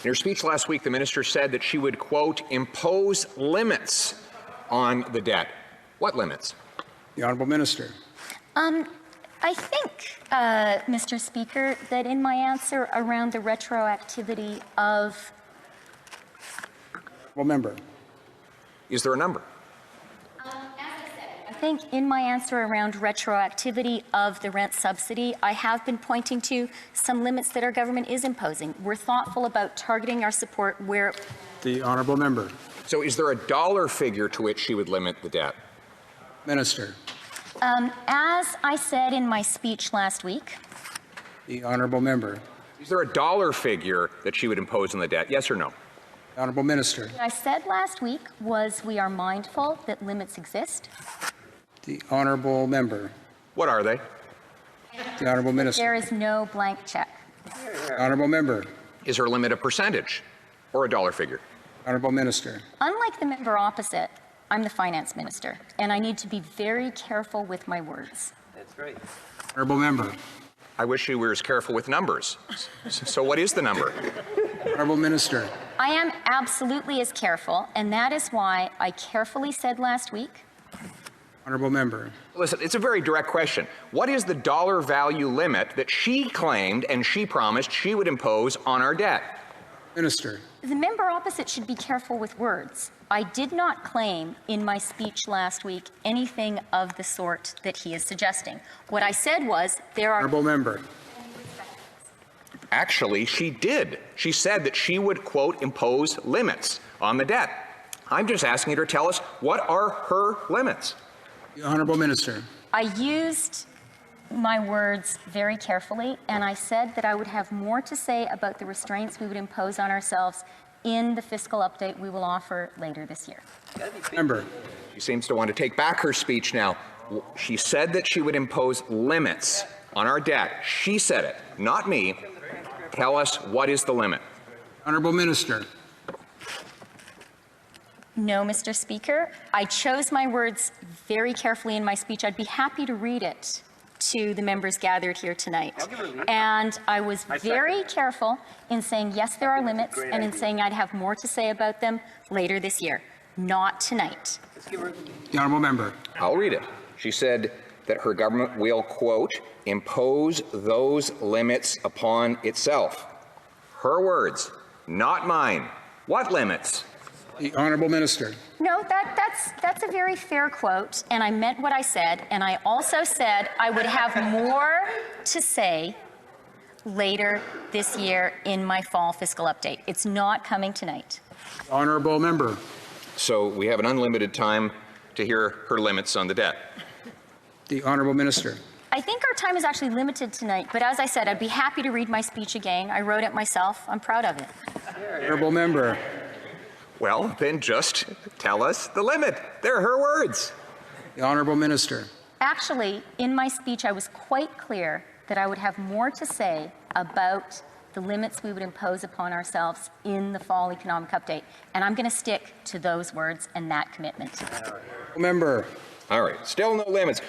In her speech last week, the minister said that she would, quote, impose limits on the debt. What limits? The Honourable Minister. I think, Mr. Speaker, that in my answer around the retroactivity of... Honourable Member. Is there a number? I think in my answer around retroactivity of the rent subsidy, I have been pointing to some limits that our government is imposing. We're thoughtful about targeting our support where... The Honourable Member. So is there a dollar figure to which she would limit the debt? Minister. As I said in my speech last week... The Honourable Member. Is there a dollar figure that she would impose on the debt? Yes or no? The Honourable Minister. What I said last week was we are mindful that limits exist. The Honourable Member. What are they? The Honourable Minister. There is no blank check. The Honourable Member. Is her limit a percentage or a dollar figure? Honourable Minister. Unlike the member opposite, I'm the finance minister, and I need to be very careful with my words. That's right. Honourable Member. I wish she were as careful with numbers. So what is the number? Honourable Minister. I am absolutely as careful, and that is why I carefully said last week. Honourable Member. Listen, it's a very direct question. What is the dollar value limit that she claimed and she promised she would impose on our debt? Minister. The member opposite should be careful with words. I did not claim in my speech last week anything of the sort that he is suggesting. What I said was there are... Honourable Member. Actually, she did. She said that she would, quote, impose limits on the debt. I'm just asking her to tell us what are her limits. The Honourable Minister. I used my words very carefully, and I said that I would have more to say about the restraints we would impose on ourselves in the fiscal update we will offer later this year. Member. She seems to want to take back her speech now. She said that she would impose limits on our debt. She said it, not me. Tell us, what is the limit? Honourable Minister. No, Mr. Speaker. I chose my words very carefully in my speech. I'd be happy to read it to the members gathered here tonight. And I was very careful in saying, yes, there are limits, and in saying I'd have more to say about them later this year, not tonight. The Honourable Member. I'll read it. She said that her government will, quote, impose those limits upon itself. Her words, not mine. What limits? The Honourable Minister. No, that's a very fair quote, and I meant what I said, and I also said I would have more to say later this year in my fall fiscal update. It's not coming tonight. Honourable Member. So we have an unlimited time to hear her limits on the debt. The Honourable Minister. I think our time is actually limited tonight, but as I said, I'd be happy to read my speech again. I wrote it myself. I'm proud of it. Honourable Member. Well, then just tell us the limit. They're her words. The Honourable Minister. Actually, in my speech, I was quite clear that I would have more to say about the limits we would impose upon ourselves in the fall economic update. And I'm going to stick to those words and that commitment. Member. All right. Still no limits.